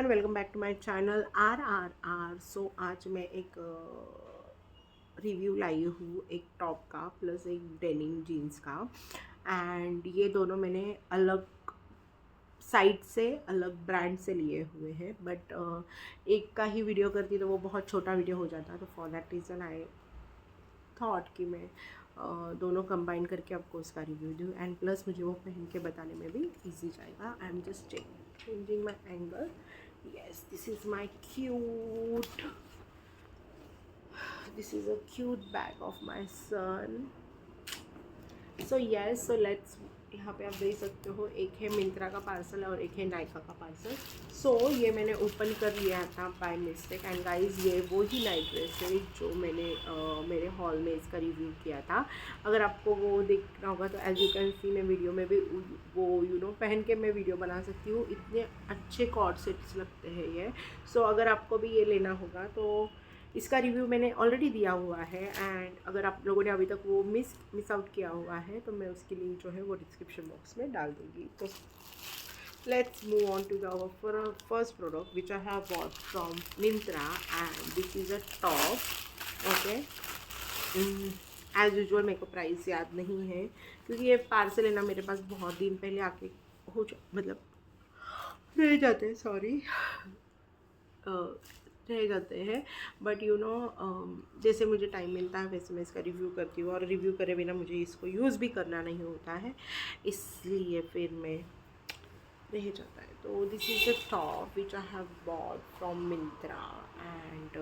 Everyone, welcome back to my channel RRR। So आज मैं एक रिव्यू लाई हूँ एक टॉप का प्लस एक डेनिम जीन्स का। एंड ये दोनों मैंने अलग साइट से अलग ब्रांड से लिए हुए हैं, बट एक का ही वीडियो करती तो वो बहुत छोटा वीडियो हो जाता, तो for that reason I thought कि मैं दोनों कंबाइन करके आपको उसका रिव्यू दूँ। एंड प्लस मुझे वो पहन के बताने में भी इजी जाएगा। I am just changing my angle. Yes, this is my cute, this is a cute bag of my son. So yes, so let's, यहाँ पे आप देख सकते हो एक है मिंत्रा का पार्सल और एक है नायका का पार्सल। सो ये मैंने ओपन कर लिया था बाय मिस्टेक। एंड गाइस, ये वो ही नाइट ड्रेस है जो मैंने मेरे हॉल में इसका रिव्यू किया था। अगर आपको वो देखना होगा तो एज यू कैन सी मैं वीडियो में भी वो पहन के मैं वीडियो बना सकती हूँ। इतने अच्छे कॉर्ड सेट्स लगते हैं ये। सो अगर आपको भी ये लेना होगा तो इसका रिव्यू मैंने ऑलरेडी दिया हुआ है। एंड अगर आप लोगों ने अभी तक वो मिस आउट किया हुआ है तो मैं उसकी लिंक जो है वो डिस्क्रिप्शन बॉक्स में डाल दूँगी। तो let's move on to the first product which I have bought from Myntra. And this is a top. Okay, as usual मेरे को प्राइस याद नहीं है क्योंकि ये पार्सल है ना, मेरे पास बहुत दिन पहले आके मतलब रह जाते हैं, सॉरी रह जाते हैं। बट जैसे मुझे टाइम मिलता है वैसे मैं इसका रिव्यू करती हूँ, और रिव्यू करे बिना मुझे इसको यूज़ भी करना नहीं होता है, इसलिए फिर मैं रह जाता है। तो this is the top which I have bought from Myntra. And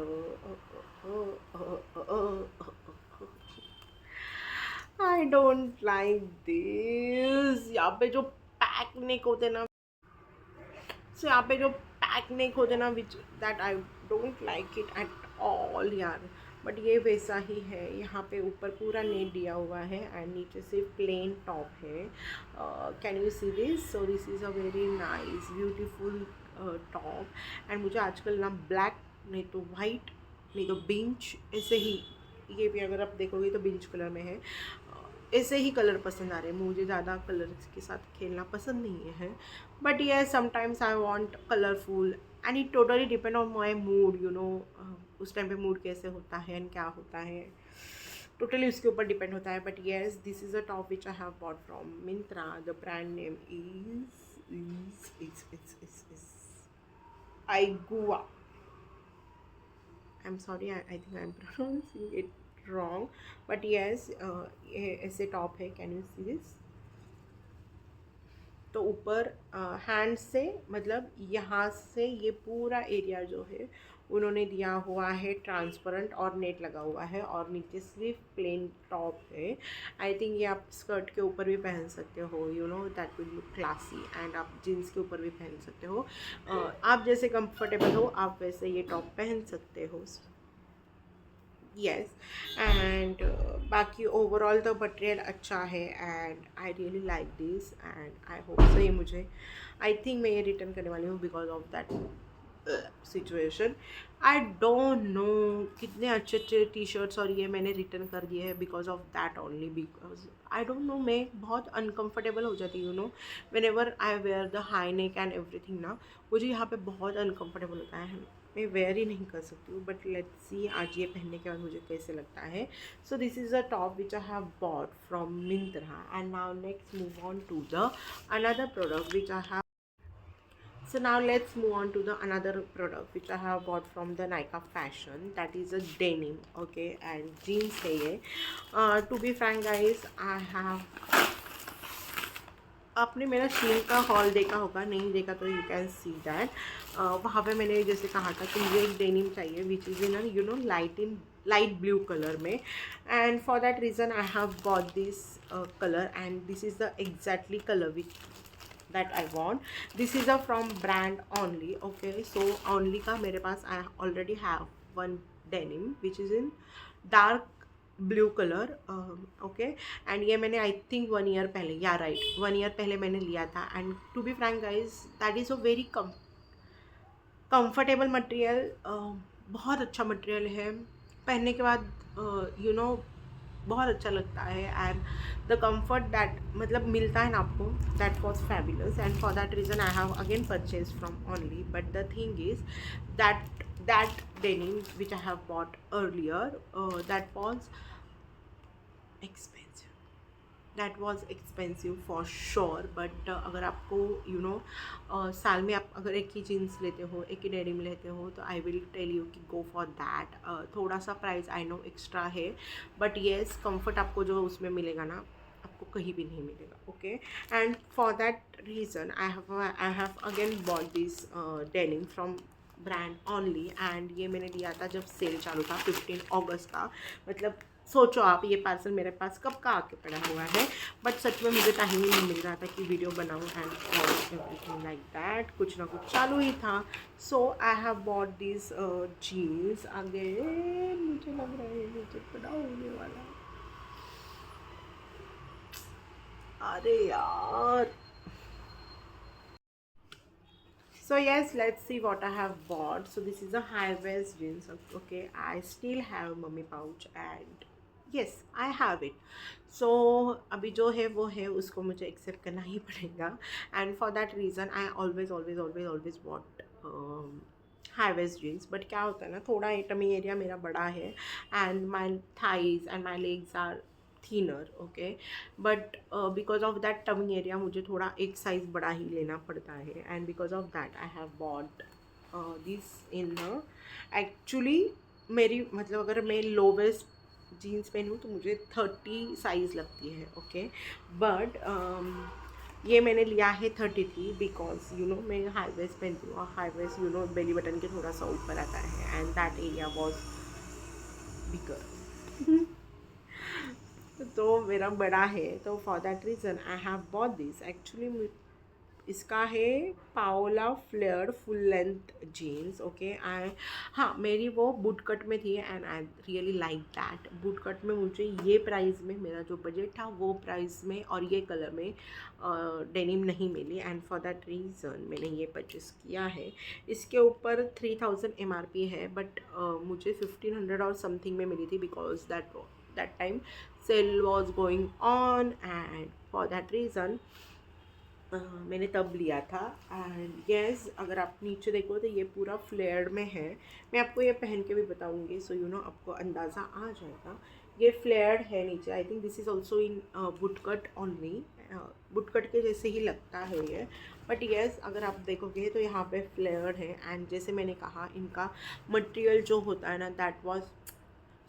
I don't like this. यहाँ पे जो पैक नेक होते ना, सो यहाँ पे जो पैक नेक होते ना, which that I don't like it at all यार। बट ये वैसा ही है, यहाँ पे ऊपर पूरा नेट दिया हुआ है एंड नीचे सिर्फ प्लेन टॉप है। Can you see this? So this is a very nice beautiful top. And मुझे आजकल ना ब्लैक नहीं तो वाइट नहीं तो बिंच, ऐसे ही, ये भी अगर आप देखोगे तो बिंच कलर में है, ऐसे ही कलर पसंद आ रहे हैं मुझे। ज़्यादा कलर के साथ खेलना पसंद नहीं है, बट ये sometimes I want colourful and it totally depend on my mood. उस टाइम पे मूड कैसे होता है एंड क्या होता है, टोटली उसके ऊपर डिपेंड होता है। But yes, this is a top which I have bought from Myntra. The brand name is Aigua. I am sorry, I think I am pronouncing it wrong, but yes, ये ऐसे top है। Can you see this? तो ऊपर hand से, मतलब यहाँ से ये पूरा एरिया जो है उन्होंने दिया हुआ है ट्रांसपेरेंट और नेट लगा हुआ है, और नीचे सिर्फ प्लेन टॉप है। आई थिंक ये आप स्कर्ट के ऊपर भी पहन सकते हो, that will look classy. And आप जीन्स के ऊपर भी पहन सकते हो। आप जैसे कंफर्टेबल हो आप वैसे ये टॉप पहन सकते हो। यस, एंड बाकी ओवरऑल तो मटेरियल अच्छा है and I really like this. And I hope so ये मुझे, आई थिंक मैं ये रिटर्न करने वाली हूँ because of that situation. I don't no कितने अच्छे अच्छे टी शर्ट्स और ये मैंने रिटर्न कर दिए हैं because of that only. Because I don't know, मैं बहुत अनकम्फर्टेबल हो जाती हूँ whenever I wear the high neck and everything ना, मुझे यहाँ पे बहुत अनकम्फर्टेबल होता है, मैं वेयर ही नहीं कर सकती हूँ। बट लेट्स सी आज ये पहनने के बाद मुझे कैसे लगता है। So this is a top which I have bought from Myntra. And now next move on to the another product which I have. So now let's move on to the another product which I have bought from the Nykaa Fashion. That is a denim, okay, and jeans है ये। To be frank guys, I have, आपने मेरा शीन का hall देखा होगा, नहीं देखा तो यू कैन सी दैट। वहाँ पे मैंने जैसे कहा था कि मुझे एक डेनिम चाहिए which is in light blue colour में। And for that reason I have bought this colour and this is the exactly colour which that I want. This is a from brand Only. Okay, so Only का मेरे पास I already have one denim which is in dark blue colour. Okay, and ये मैंने I think 1 year पहले, या right 1 year पहले मैंने लिया था। And to be frank guys, that is a very comfortable material. बहुत अच्छा मटेरियल है, पहनने के बाद बहुत अच्छा लगता है एंड द कम्फर्ट दैट मतलब मिलता है ना आपको, that was fabulous and for that reason I have again purchase from only. But the thing is that denim which I have bought earlier, that was expensive. That was expensive for sure. But अगर आपको साल में आप अगर एक ही jeans लेते हो, एक ही डेनिम लेते हो, तो आई विल टेल यू कि गो फॉर दैट. थोड़ा सा प्राइस आई नो एक्स्ट्रा है, बट येस कंफर्ट आपको जो उसमें मिलेगा ना, आपको कहीं भी नहीं मिलेगा. Okay, and for that reason I have again bought this denim from brand only. And ये मैंने लिया था जब सेल चालू था 15 अगस्त का. मतलब सोचो आप, ये पार्सल मेरे पास कब का आके पड़ा हुआ है, बट सच में मुझे टाइम ही नहीं मिल रहा था कि वीडियो बनाऊँ एंड एवरीथिंग लाइक दैट. कुछ ना कुछ चालू ही था. So I have bought this jeans. आगे मुझे लग रहा है मुझे बड़ा होने वाला. अरे यार. So yes, let's see what I have bought. So this is a high waist jeans. Okay, I still have mummy pouch and yes, I have it. So अभी जो है वो है, उसको मुझे एक्सेप्ट करना ही पड़ेगा. And for that reason I always bought high waist jeans. But क्या होता है ना, थोड़ा टमी एरिया मेरा बड़ा है and my thighs and my legs are thinner. Okay, but because of that tummy area मुझे थोड़ा एक साइज़ बड़ा ही लेना पड़ता है. And because of that I have bought this in actually मेरी मतलब अगर मैं लो वेस्ट जीन्स पहनूँ तो मुझे 30 साइज़ लगती है. ओके, बट ये मैंने लिया है 33 बिकॉज मैं हाई वेस्ट पहनती हूँ और हाई वेस्ट बेली बटन के थोड़ा सा ऊपर आता है and that area was bigger. तो मेरा बड़ा है, तो for that reason I have bought this. Actually इसका है Paola flare full length jeans. Okay, I हाँ मेरी वो बूट कट में थी and I really like that. Boot cut में मुझे ये प्राइस में, मेरा जो बजट था वो प्राइस में और ये कलर में डेनिम नहीं मिली. एंड फॉर दैट रीज़न मैंने ये परचेस किया है. इसके ऊपर 3000 MRP है, बट मुझे 1500 और समथिंग में मिली थी because that time sale was going on and for that reason मैंने तब लिया था. एंड येस, अगर आप नीचे देखो तो ये पूरा फ्लेयर्ड में है. मैं आपको ये पहन के भी बताऊंगी सो आपको अंदाज़ा आ जाएगा. ये फ्लेयर्ड है नीचे. I think this is also in bootcut only. Bootcut के जैसे ही लगता है ये, बट येस अगर आप देखोगे तो यहाँ पे फ्लेयर्ड है. एंड जैसे मैंने कहा, इनका मटेरियल जो होता है ना, दैट वाज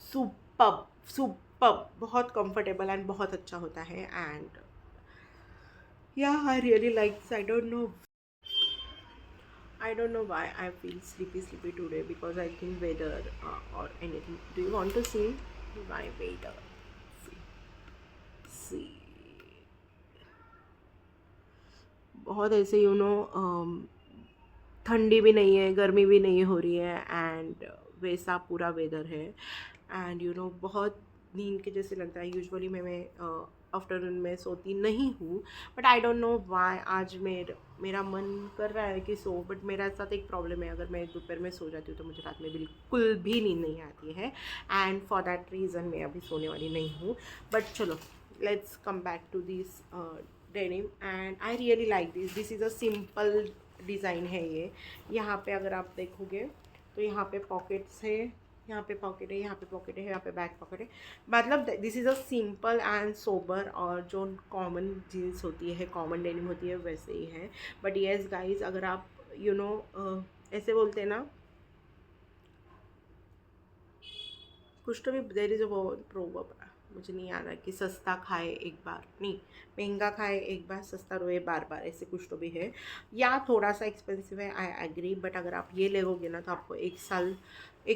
सुपर्ब. बहुत कंफर्टेबल एंड बहुत अच्छा होता है. And yeah, I really like this. I don't know why I feel sleepy today, because I think weather or anything. Do you want to see my weather? See. बहुत ऐसे ठंडी भी नहीं है, गर्मी भी नहीं हो रही है एंड वैसा पूरा वेदर है. एंड बहुत नींद के जैसे लगता है. यूजुअली मैं आफ्टरनून में सोती नहीं हूँ, but I don't know why आज मेरा मन कर रहा है कि सो. बट मेरा साथ एक प्रॉब्लम है, अगर मैं दोपहर में सो जाती हूँ तो मुझे रात में बिल्कुल भी नींद नहीं आती है. एंड फॉर दैट रीज़न मैं अभी सोने वाली नहीं हूँ. बट चलो, let's come back to this denim. And I really like this is a simple design है ये. यहाँ पे अगर आप देखोगे तो यहाँ पे पॉकेट्स है, यहाँ पे पॉकेट है, यहाँ पे पॉकेट है, यहाँ पे बैक पॉकेट है. मतलब this is a simple and sober, और जो कॉमन जीन्स होती है, कॉमन डेनिम होती है, वैसे ही है. बट येस गाइज, अगर आप ऐसे बोलते हैं ना, कुछ तो भी देर इज़ अ प्रोवर्ब, मुझे नहीं आ रहा कि सस्ता खाए एक बार, नहीं महंगा खाए एक बार, सस्ता रोए बार बार, ऐसे कुछ तो भी है. या थोड़ा सा एक्सपेंसिव है, आई एग्री. बट अगर आप ये लोगे ना तो आपको एक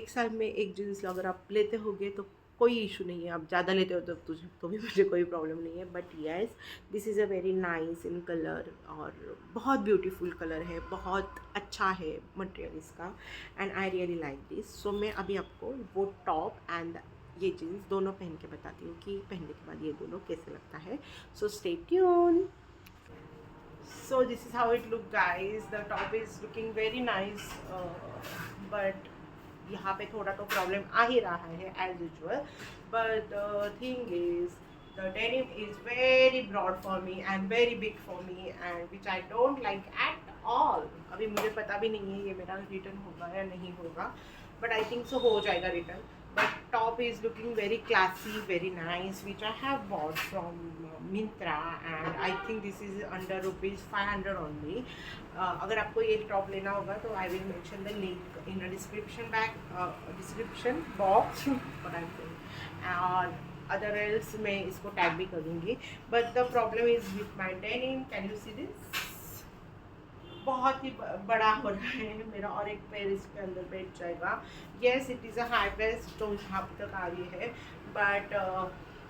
साल में एक जीन्स अगर आप लेते होगे तो कोई इशू नहीं है. आप ज़्यादा लेते हो तो भी मुझे कोई प्रॉब्लम नहीं है. But yes, this is a very nice in colour, और बहुत ब्यूटीफुल कलर है, बहुत अच्छा है मटेरियल इसका. And I really like this. So मैं अभी आपको वो टॉप एंड ये जीन्स दोनों पहन के बताती हूँ कि पहनने के बाद ये दोनों कैसे लगता है. So stay tune. So this is how it look guys. The top is looking very nice, but यहाँ पे थोड़ा तो प्रॉब्लम आ ही रहा है as usual, but the thing is the denim is very broad for me and very big for me and which I don't like at all. अभी मुझे पता भी नहीं है ये मेरा रिटर्न होगा या नहीं होगा, but I think so हो जाएगा return. But top is looking very classy, very nice, which I have bought from Myntra and I think this is under rupees 500 only. अगर आपको ये टॉप लेना होगा तो I will mention the link in the description box. What I'm saying. और other else मैं इसको tag भी करूँगी. But the problem is with my denim. Can you see this? बहुत ही बड़ा हो रहा है मेरा और एक पैर इसके अंदर बैठ जाएगा. Yes it is a high waist तो यहाँ तक आ रही है, बट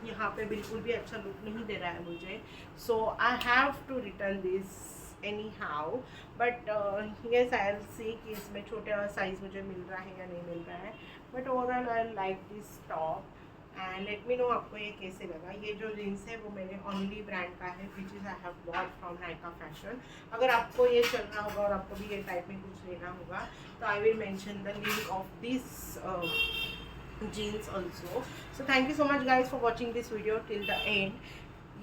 यहाँ पे बिल्कुल भी अच्छा लुक नहीं दे रहा है मुझे. So I have to return this anyhow. But yes I will see कि इसमें छोटा साइज़ मुझे मिल रहा है या नहीं मिल रहा है. But overall I like this top and let me know आपको ये कैसे लगा. ये जो जीन्स है वो मैंने ओनली ब्रांड का है which is I have bought from Nykaa fashion. अगर आपको ये चलना होगा और आपको भी ये टाइप में कुछ लेना होगा तो I will mention the link of this jeans also. So thank you so much guys for watching this video till the end.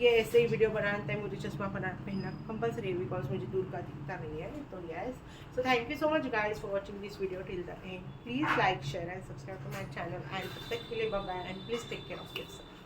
ये ऐसे ही वीडियो बनाते हैं मुझे चश्मा पहनना कंपल्सरी है बिकॉज मुझे दूर का दिखता नहीं है. तो yes, so thank you so much guys for watching this video till the end. Please like share and subscribe to my channel and तब तक के लिए bye bye and please take care of yourself.